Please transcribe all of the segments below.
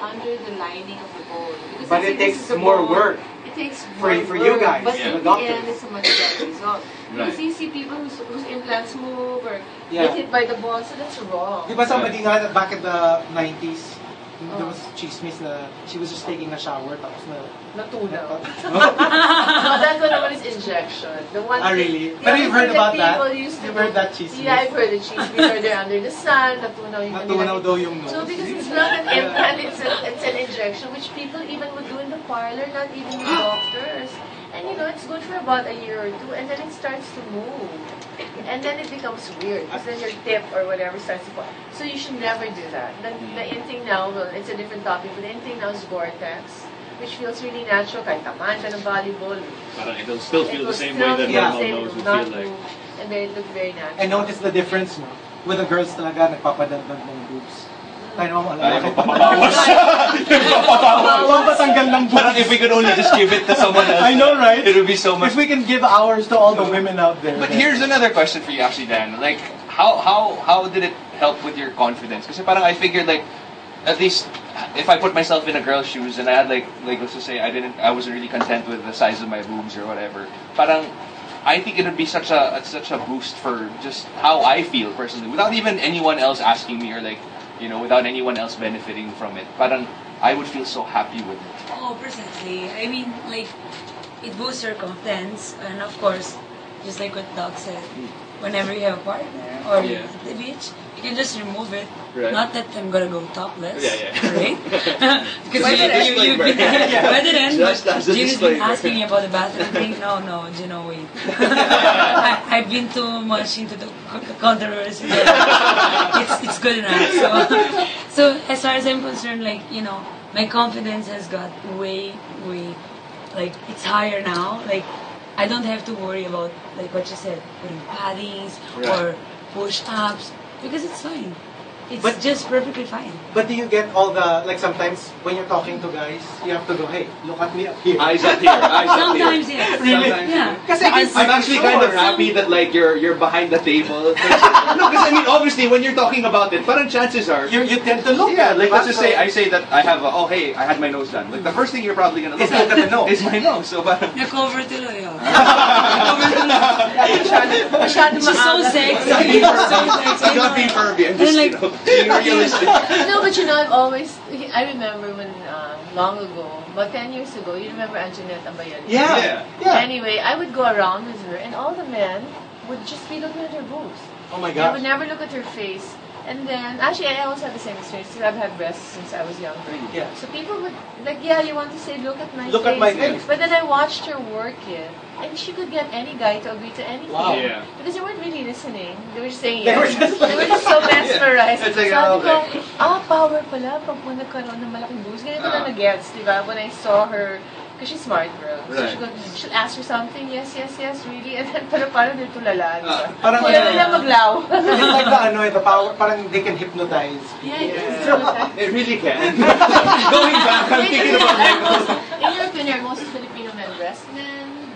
under the lining of the bone. Because but it takes more work. It takes for more you guys, but yeah. in the end, it's a much better result. Because you see people whose implants move or get hit by the ball, so that's wrong. Di ba somebody nga back in the 90s, there was chismis na she was just taking a shower tapos natunaw. No, that one naman is injection. The one really? But you've heard about that? You've heard that chismis? Yeah, I've heard the chismis. Or they're under the sun, natunaw daw yung nose. So because it's not an implant, it's an injection, which people even would do in the parlor, not even the doctors. And you know, it's good for about a year or two, and then it starts to move. And then it becomes weird, because then your tip or whatever starts to fall. So you should never do that. The in thing now, well, it's a different topic, but the in thing now is Vortex, which feels really natural, kahit tamaan ka ng volleyball. Parang it'll still feel the same way that normal nose would feel like. And they look very natural. I noticed the difference, no? With the girls talaga, nagpapadagdag ng boobs. I know, magpapabawas. Magpapatanggal ng boobs. Parang if we could only just give it to someone else. I know, right? It would be so much. If we can give ours to all the women out there. But here's another question for you, actually, Dan. Like, how did it help with your confidence? Kasi parang I figured, like, at least if I put myself in a girl's shoes and I had like let's just say I wasn't really content with the size of my boobs or whatever. Parang I think it would be such a boost for just how I feel personally, without even anyone else asking me or like, you know, without anyone else benefiting from it. Parang I would feel so happy with it. Oh, precisely. I mean, like, it boosts your confidence, and of course, just like what Doc said, whenever you have a partner or you're at the beach, you can just remove it. Right. Not that I'm gonna go topless, Right? Because you've been You've been asking me about the bathroom thing. No, you know, wait. I've been too much into the controversy. It's good enough. So as far as I'm concerned, like, you know, my confidence has got way, like, it's higher now. Like, I don't have to worry about, like what you said, putting paddings or push-ups, because it's fine. It's just perfectly fine. But do you get all the, like sometimes when you're talking to guys, you have to go, hey, look at me up here. Eyes up here, eyes up here. Sometimes, yes. Really? Yeah. Kasi I'm actually kind of happy that like you're behind the table. No, because I mean obviously when you're talking about it, parang chances are you tend to look. Yeah, like let's just say I say that I have hey, I had my nose done. Like the first thing you're probably gonna look at the nose. is my nose. So parang Na-cover tuloy, oh. Masyado She's so sexy. I got being pervy. I'm just, you know, being realistic. No, but you know, I remember when, long ago, about 10 years ago, you remember Anjanette Ambayari? Yeah. Anyway, I would go around with her, and all the men would just be looking at her boobs. Oh my They God. would never look at her face. And then, actually, I also had the same experience because I've had breasts since I was younger. Yeah. So people would, like, you want to say, look at my face. Look at my face. But then I watched her work it, and she could get any guy to agree to anything. Wow. Yeah. Because they weren't really listening. They were just saying They yes. were just so mesmerized. It's like, Sabi ko, okay. power pala pag nagkaroon ng malaking boobs. Ganito na nag-gets, di ba? When I saw her, because she's smart, girl. So she'll ask her something, yes, really. And then parang they're tulala, di ba? Parang Kaya nila maglaw. It's like the power, parang they can hypnotize. Yeah. It really can. Going back, I'm thinking about that. In your opinion, most Filipino men breast men,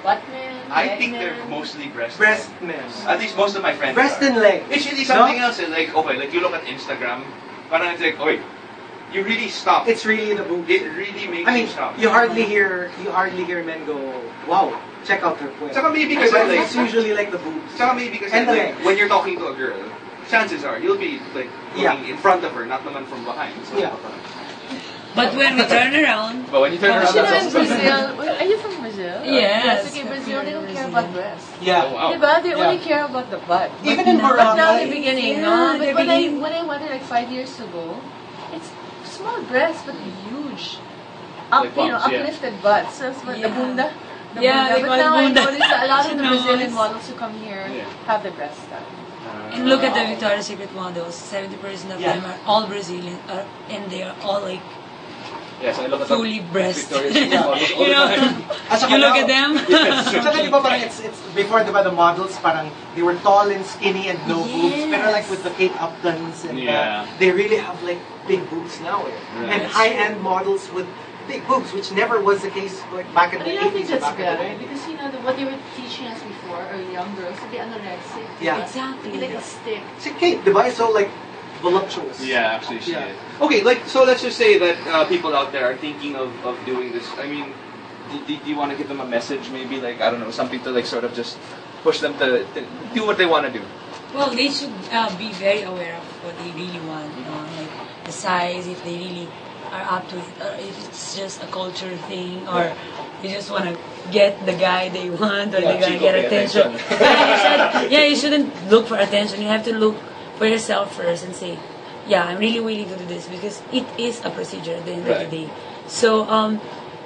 butt men, I think they're mostly breast men. At least most of my friends Breast are. and leg. It's really something else. Like, okay, like you look at Instagram, parang it's like, you really stop. It's really the boobs. It really makes you stop. You hardly hear men go, wow, check out her puwet. Saka maybe because like, it's usually like the boobs. Saka maybe because and like, when you're talking to a girl, chances are you'll be like looking in front of her, not naman from behind. So, But when we turn around... But when you turn around, that's also Brazil. Are you from Brazil? Yes. Okay, Brazil, they don't care about breasts. Yeah. Oh, wow. Diba? They only care about the butt. Even in But now Boracay. the beginning, no? But when I went there like 5 years ago, it's small breasts, but huge. Uplifted butts. So it's the bunda. But now I notice a lot of the Brazilian models who come here have the breast done. And look at the Victoria's Secret models. 70% of them are all Brazilian, and they are all like yes, I look at fully breast. Victoria's Secret models all the time. You look at them. Saka di ba parang it's before diba the models parang they were tall and skinny and no boobs. Pero like with the Kate Uptons and they really have like big boobs now. And high-end models with big boobs, which never was the case like back in the 80s. I think that's better because you know what they were teaching us before, or young girls, to be anorexic. Yeah. Exactly. Like a stick. Si Kate, diba? So like voluptuous. Yeah, actually she Yeah. is. Okay, like, so let's just say that people out there are thinking of doing this. I mean, do you want to give them a message maybe? Like, I don't know, something to like sort of just push them to do what they want to do? Well, they should be very aware of what they really want, like the size, if they really are up to it, or if it's just a culture thing, or you just want to get the guy they want, or they're gonna get attention. You shouldn't look for attention. You have to look for yourself first and say, yeah, I'm really willing to do this because it is a procedure at the end of the day. So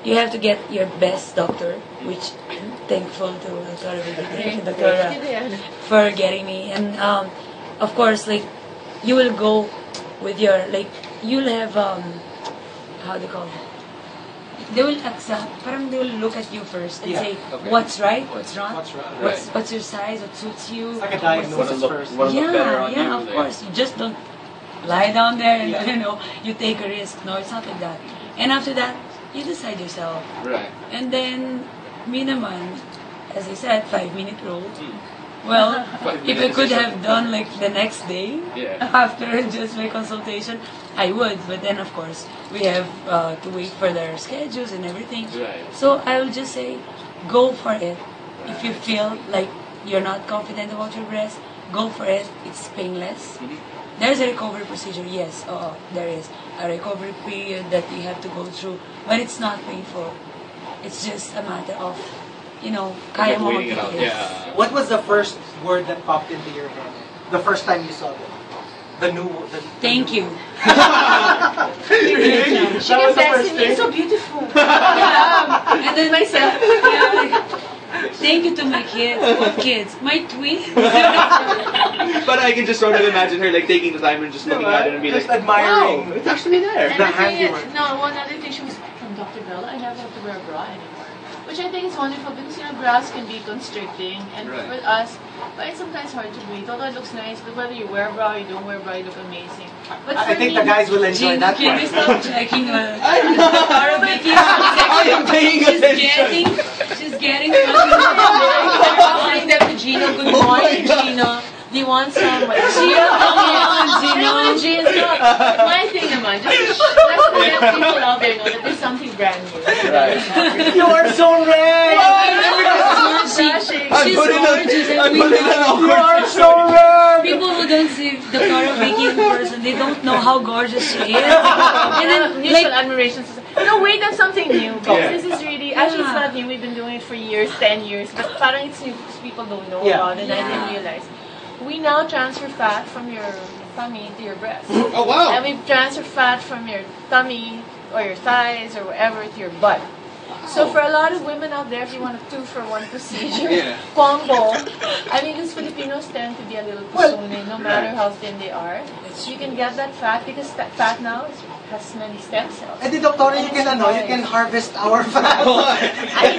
you have to get your best doctor, which I'm thankful to Dr. for getting me. And of course, like, you will go with your, like, you'll have, how do you call it? They will accept, parang they will look at you first and say, what's right, what's wrong, what's your size, what suits you. It's like a diagnosis first. Yeah, of course. You just don't lie down there and, you take a risk. No, it's not like that. And after that, you decide yourself. Right. And then, me naman, as I said, 5-minute rule. Well, if I could have done like the next day after just my consultation, I would. But then, of course, we have to wait for their schedules and everything. Right. So I will just say, go for it. If you feel like you're not confident about your breast, go for it. It's painless. There's a recovery procedure, yes. There is a recovery period that you have to go through, but it's not painful. It's just a matter of, kaya mo waiting it out. magtiis. Yeah. What was the first word that popped into your head the first time you saw them? Thank you. She kept texting me, it's so beautiful. And then myself, thank you to my kids. What kids? My twins. But I can just sort of imagine her like taking the time and just looking at it and be just like, admiring. wow, it's actually there. And The the thing is, handiwork. one other thing, she was from Dr. Belo, I never have to wear a bra anymore. Which I think is wonderful because, bras can be constricting. And for us, but it's sometimes hard to breathe. Although it looks nice, but whether you wear a bra or you don't wear a bra, you look amazing. But I think the guys will enjoy that Can we part. stop checking Cara Vicky? I am paying attention. She's getting offering them to Gino. Good morning, Gino. Do you want some? Gino, Gino. My thing naman, just let's let people out there know that there's something brand new. You are so rare! She's gorgeous. You are so rare! People who don't see the Cara Vicky in person, they don't know how gorgeous she is. And then, mutual admiration. No, wait, that's something new. This is really, actually it's not new. We've been doing it for years, 10 years. But parang it's new because people don't know about it and I didn't realize. We now transfer fat from your tummy to your breast. Oh, wow. And we transfer fat from your tummy or your thighs or wherever to your butt. So for a lot of women out there, if you want a 2-for-1 procedure combo, I mean, these Filipinos tend to be a little pusone, no matter how thin they are. You can get that fat because that fat now has many stem cells. And the doctor, you can harvest our fat. I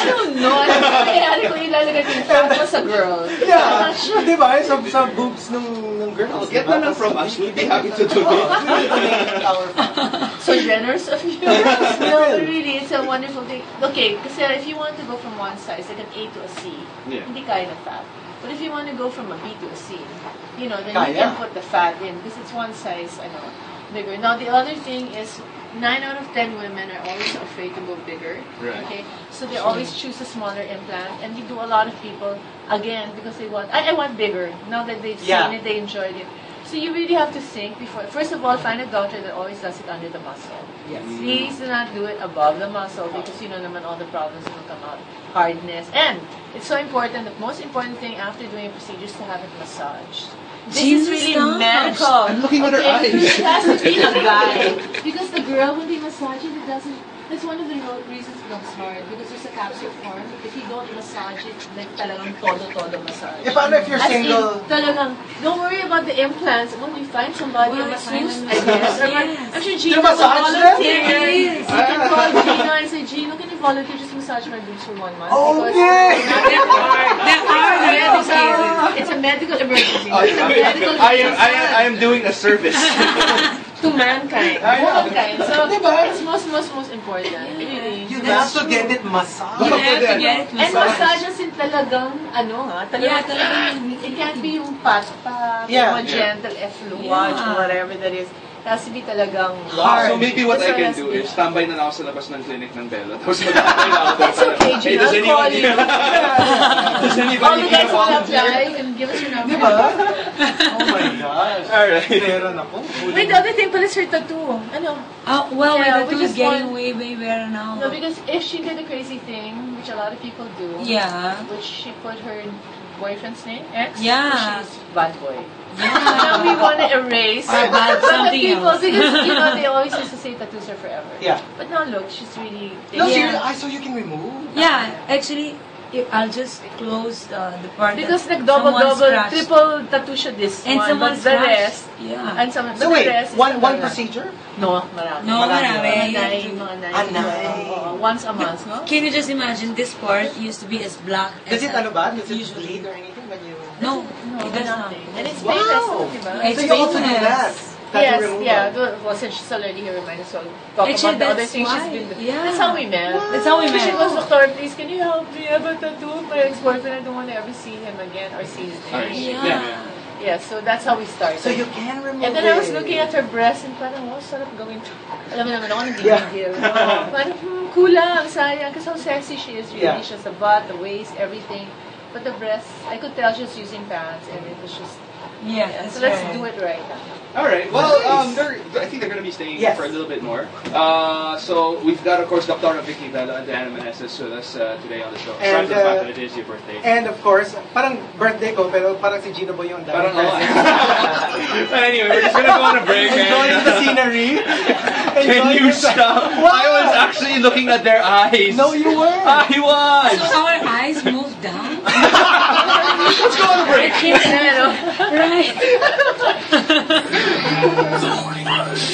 don't know. Alam ko ilalagay ko yung fat mo sa girl. Yeah. Diba? Sa boobs ng girls. Get that from us. We'll be happy to do So generous of you. No, but really, it's a wonderful thing. Okay, kasi if you want to go from one size, like an A to a C, hindi kaya ng fat. But if you want to go from a B to a C, then you can put the fat in because it's one size, bigger. Now the other thing is 9 out of 10 women are always afraid to go bigger. Right. Okay, so they always choose a smaller implant, and we do a lot of people again because they want. I want bigger. Now that they've seen it, they enjoyed it. So you really have to think before. First of all, find a doctor that always does it under the muscle. Yes. Please do not do it above the muscle because naman all the problems will come out. Hardness, and it's so important. The most important thing after doing a procedure is to have it massaged. This is really medical. I'm looking at her eyes. It has to be a guy. Because the girl, when they massage it, it doesn't. That's one of the reasons it becomes hard. Because there's a capsule form. If you don't massage it, like talagang todo massage. If you're single. Talagang, don't worry about the implants. When you find somebody on massage, I guess. I'm sure Gino will massage them? volunteer. You can call Gino and say, Gino, can you volunteer just massage my boobs for 1 month? Okay! It's a medical emergency. I am doing a service. to mankind. Mankind. So it's most important. Really. You have to get it massaged. You have to get it And massaged. massages in talagang, talagang, it can't be yung pat-pat, yung gentle effluage, or whatever that is. It has to be talagang hard. So maybe what I can do is tambay na ako sa labas ng clinic ng Belo. Tapos magtambay na ako. It's okay, Gina. I'll call you. Does All anybody you guys will volunteer? apply. You can give us your number. Diba? Oh my gosh. Alright. Meron ako. Wait, the other thing pala is her tattoo. Ano? Well, Yeah, my we tattoo is just getting want- way better now. No, because if she did a crazy thing, which a lot of people do, Yeah. which she put her boyfriend's name, ex, Yeah. she's bad boy. Yeah. Now we want to erase Or bad but the something people, else. because they always used to say tattoos are forever. Yeah. But now look, she's really No, Yeah. seriously, so you can remove? Yeah, actually, I'll just close the part because that nag-double, someone scratched. triple tattoo siya this And one, someone but the rest, scratched. Yeah. and some, So but wait, the rest is one talaga. procedure? No, marami. No, marami. Mga nine. Oo, once a month, no? Can you just imagine this part used to be as black Does as it, ano ba? Does it usually. bleed or anything when you... No, No, it does not. nothing. And it's Wow. painless, diba? It's So you also do painless. that? Tattoo Yes, removal? yeah. Well, since she's already here, we might as well talk Actually, about the other that's things she's why. been doing. Yeah. That's how we met. That's how we She met. goes, Doctor, please, can you help me? I have a tattoo of my ex-boyfriend. I don't want to ever see him again or see his Alright. name. Yeah. Yeah, so that's how we started. So you can remove And then I was it. looking at her breast and parang, oh, sarap gawin to. Alam mo naman ako, nang Yeah. bibigil. Parang, kulang, sayang. Kasi how sexy she is, really. Yeah. She has the butt, the waist, everything. But the breasts, I could tell she was using pants and it was just, Yeah, yeah. that's So let's right. do it right now. Alright, well, Nice. I think they're going to be staying Yes. for a little bit more. So we've got, of course, Dr. Vicki Belo and Daiana Menezes with us today on the show. Aside And, from the fact that it is your birthday. And of course, parang birthday ko, pero parang si Gino Boy yung Parang, daming presents. But anyway, we're just going to go on a break. Enjoying the scenery. Can Enjoying you the- stop? Wow. I was actually looking at their eyes. No, you weren't. I was. So our eyes moved down. Let's go on a break. Right. The Morning Rush.